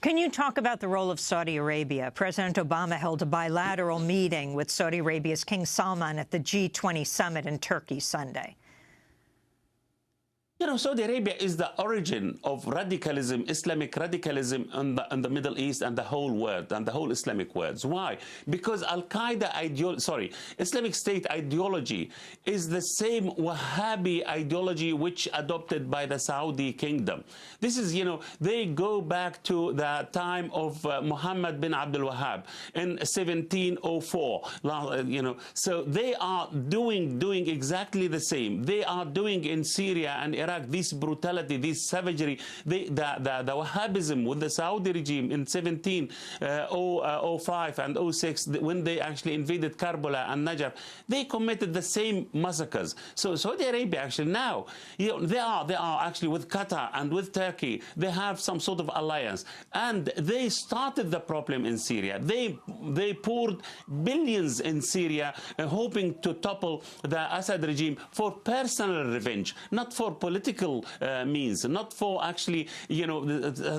Can you talk about the role of Saudi Arabia? President Obama held a bilateral meeting with Saudi Arabia's King Salman at the G20 summit in Turkey Sunday. You know, Saudi Arabia is the origin of radicalism, Islamic radicalism in the Middle East and the whole world and the whole Islamic world. Why? Because Islamic State ideology is the same Wahhabi ideology which adopted by the Saudi kingdom. This is, you know, they go back to the time of Muhammad bin Abdul Wahhab in 1704. You know, so they are doing exactly the same. They are doing in Syria and Iraq this brutality, this savagery, the Wahhabism with the Saudi regime in 1705 and 06, when they actually invaded Karbala and Najaf, they committed the same massacres. So Saudi Arabia actually now, you know, they are actually with Qatar and with Turkey, they have some sort of alliance, and they started the problem in Syria. They poured billions in Syria, hoping to topple the Assad regime for personal revenge, not for political means, not for actually, you know,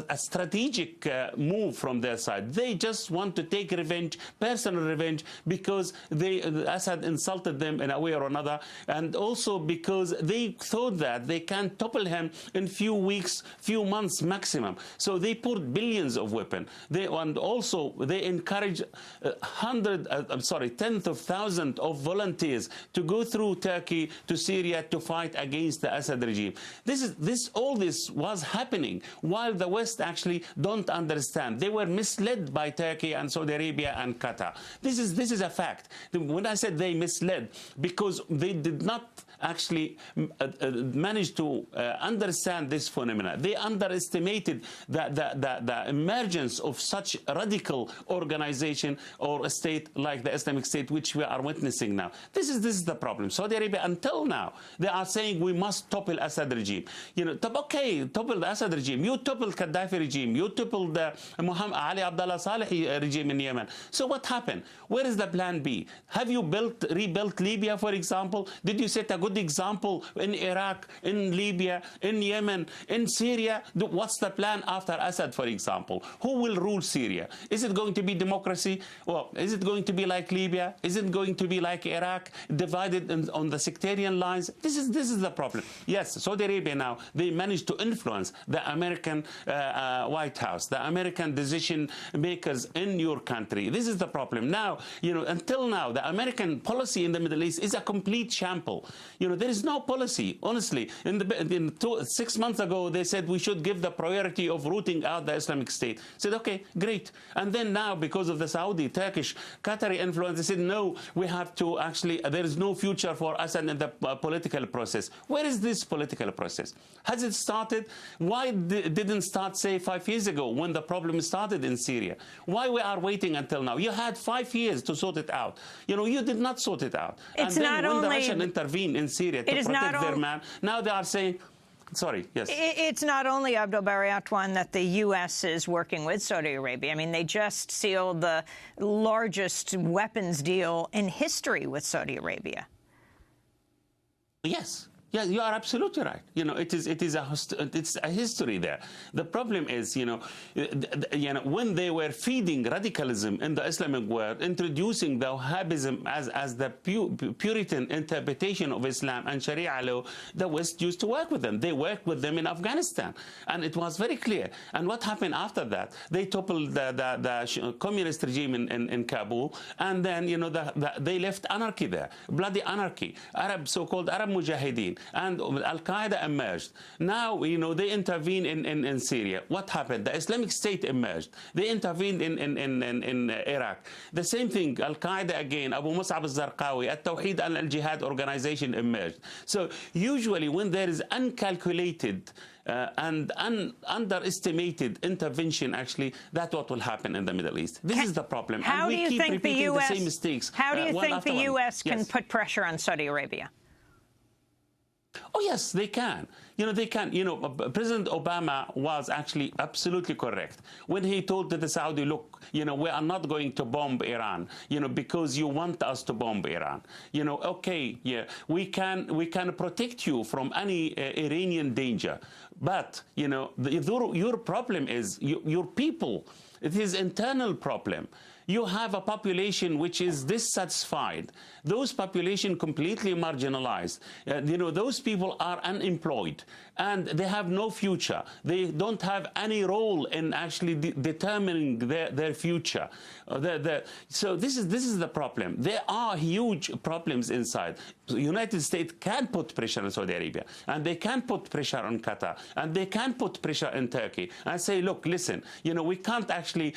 a strategic move from their side. They just want to take revenge, personal revenge, because Assad insulted them in a way or another, and also because they thought that they can topple him in few weeks, few months maximum. So they poured billions of weapons. And also they encourage tens of thousands of volunteers to go through Turkey to Syria to fight against the Assad regime. All this was happening while the West actually don't understand. They were misled by Turkey and Saudi Arabia and Qatar. This is a fact. When I said they misled, because they did not actually manage to understand this phenomena. They underestimated the emergence of such radical organization or a state like the Islamic State, which we are witnessing now. This is the problem. Saudi Arabia, until now, they are saying we must topple Assad regime. You know, okay, topple the Assad regime. You topple Gaddafi regime. You topple the Muhammad Ali Abdullah Saleh regime in Yemen. So what happened? Where is the plan B? Have you rebuilt Libya, for example? Did you set a good example in Iraq, in Libya, in Yemen, in Syria? What's the plan after Assad, for example? Who will rule Syria? Is it going to be democracy? Well, is it going to be like Libya? Is it going to be like Iraq, divided on the sectarian lines? This is the problem. Yes, Saudi Arabia now, they managed to influence the American White House, the American decision makers in your country. This is the problem. Now, you know, until now, the American policy in the Middle East is a complete shamble. You know, there is no policy, honestly. 6 months ago, they said we should give the priority of rooting out the Islamic State. Said, okay, great. And then now, because of the Saudi, Turkish, Qatari influence, they said, no, we have to actually, there is no future for us in the political process. Where is this political process? Has it started? Why didn't start, say, 5 years ago when the problem started in Syria? Why we are waiting until now? You had 5 years to sort it out. You know, you did not sort it out. It's and then not when only the Russians intervened in Syria to protect their man, now they are saying, sorry, yes. It's not only, Abdul Bari Athwaan, that the U.S. is working with Saudi Arabia. I mean, they just sealed the largest weapons deal in history with Saudi Arabia. Yes. Yeah, you are absolutely right. You know, it's a history there. The problem is, you know, when they were feeding radicalism in the Islamic world, introducing the Wahhabism as the Puritan interpretation of Islam and Sharia law, the West used to work with them. They worked with them in Afghanistan, and it was very clear. And what happened after that? They toppled the communist regime in Kabul, and then, you know, they left anarchy there, bloody anarchy, so-called Arab Mujahideen. And Al-Qaeda emerged. Now, you know, they intervened in Syria. What happened? The Islamic State emerged. They intervened in Iraq. The same thing, Al-Qaeda again, Abu Mus'ab al-Zarqawi, At-Tawheed al-Jihad organization emerged. So usually when there is uncalculated and underestimated intervention, actually, that's what will happen in the Middle East. This is the problem. How and we keep repeating the same mistakes. How do you think the U.S. can put pressure on Saudi Arabia? Oh, yes, they can. they can, President Obama was actually absolutely correct when he told the Saudi, look, we are not going to bomb Iran, because you want us to bomb Iran. Okay, yeah, we can protect you from any Iranian danger. But, your problem is your people. It is internal problem. You have a population which is dissatisfied. Those population completely marginalized. Those people are unemployed and they have no future. They don't have any role in actually determining their future. So this is the problem. There are huge problems inside. The United States can put pressure on Saudi Arabia, and they can put pressure on Qatar, and they can put pressure on Turkey, and say, look, listen, we can't actually,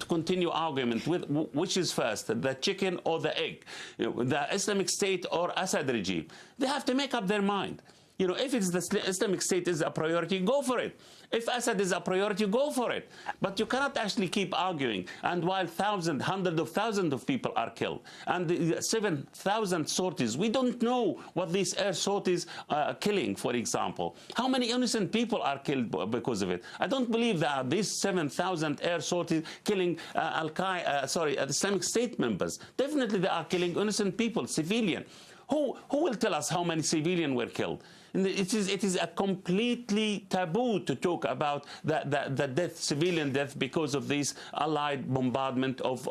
continue argument with which is first, the chicken or the egg, the Islamic State or Assad regime. They have to make up their mind. If it's the Islamic State is a priority, go for it. If Assad is a priority, go for it. But you cannot actually keep arguing. And while hundreds of thousands of people are killed, and the 7,000 sorties, we don't know what these air sorties are killing, for example. How many innocent people are killed because of it? I don't believe that these 7,000 air sorties killing Islamic State members. Definitely they are killing innocent people, civilian. Who will tell us how many civilians were killed? It is a completely taboo to talk about the death, civilian death, because of this allied bombardment of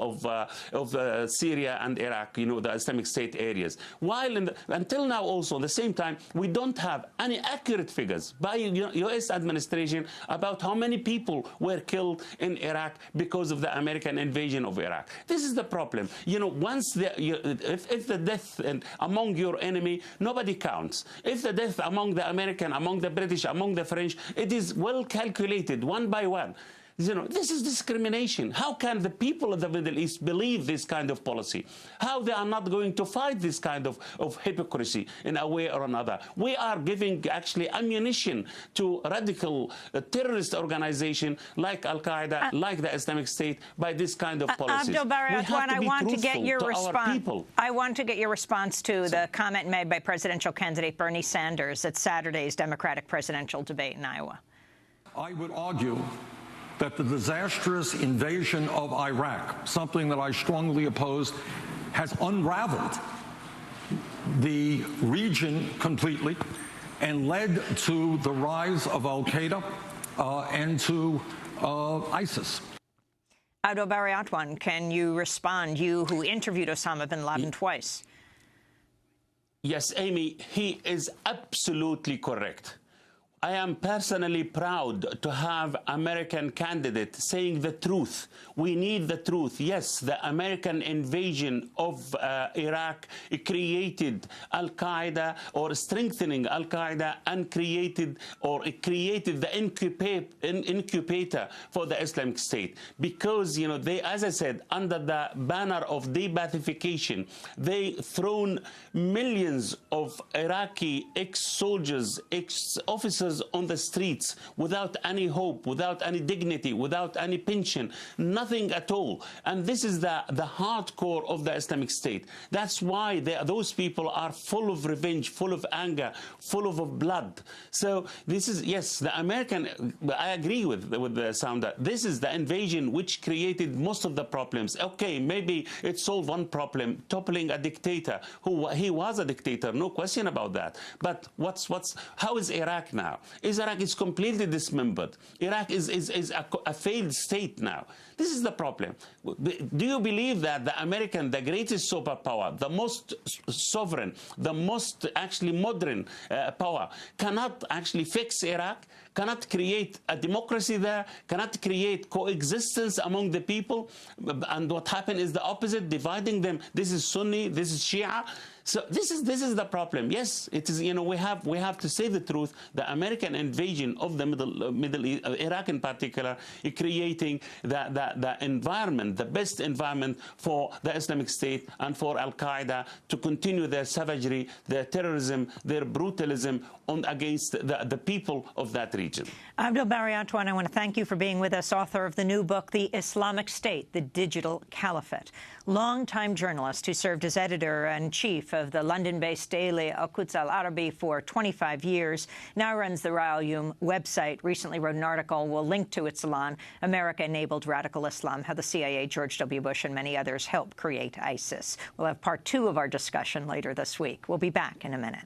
Syria and Iraq, the Islamic State areas. While until now also, at the same time, we don't have any accurate figures by U.S. administration about how many people were killed in Iraq because of the American invasion of Iraq. This is the problem. Once if the death among your enemy, nobody counts. If the death among the American, among the British, among the French, it is well calculated, one by one. This is discrimination. How can the people of the Middle East believe this kind of policy? How they are not going to fight this kind of hypocrisy in a way or another? We are giving actually ammunition to radical terrorist organization like Al-Qaeda, like the Islamic State, by this kind of policies. Abdul Bari, Athwaan, I want to get your response. I want to get your response to the comment made by presidential candidate Bernie Sanders at Saturday's Democratic presidential debate in Iowa. I would argue that the disastrous invasion of Iraq, something that I strongly opposed, has unraveled the region completely and led to the rise of Al-Qaeda and to ISIS. Abdul Bari Athwaan, can you respond, you who interviewed Osama bin Laden twice? Yes, Amy, he is absolutely correct. I am personally proud to have American candidate saying the truth. We need the truth. Yes, the American invasion of Iraq created Al-Qaeda, or strengthening Al-Qaeda, and created the incubator for the Islamic State. Because, they, as I said, under the banner of de-Baathification, they thrown millions of Iraqi ex-soldiers, ex-officers on the streets without any hope, without any dignity, without any pension, nothing at all. And this is the hardcore of the Islamic State. That's why those people are full of revenge, full of anger, full of blood. So this is, yes, the American, I agree with the Sounder. This is the invasion which created most of the problems. Okay, maybe it solved one problem, toppling a dictator he was a dictator, no question about that. But how is Iraq now? Iraq is completely dismembered. Iraq is a failed state now. This is the problem. Do you believe that the greatest superpower, the most sovereign, the most actually modern power, cannot actually fix Iraq, cannot create a democracy there, cannot create coexistence among the people? And what happened is the opposite, dividing them. This is Sunni, this is Shia. So this is the problem. Yes, it is. We have to say the truth. The American invasion of the Middle East, Iraq in particular, is creating the environment, the best environment for the Islamic State and for Al-Qaeda to continue their savagery, their terrorism, their brutalism against the people of that region. Abdul Bari Athwaan, I want to thank you for being with us, author of the new book, The Islamic State, The Digital Caliphate. Longtime journalist who served as editor-in-chief of the London-based daily Al-Quds Al-Arabi for 25 years, now runs the Ra'ayum website, recently wrote an article we'll link to its Salon, America-Enabled Radical Islam, How the CIA, George W. Bush, and many others helped create ISIS. We'll have part 2 of our discussion later this week. We'll be back in a minute.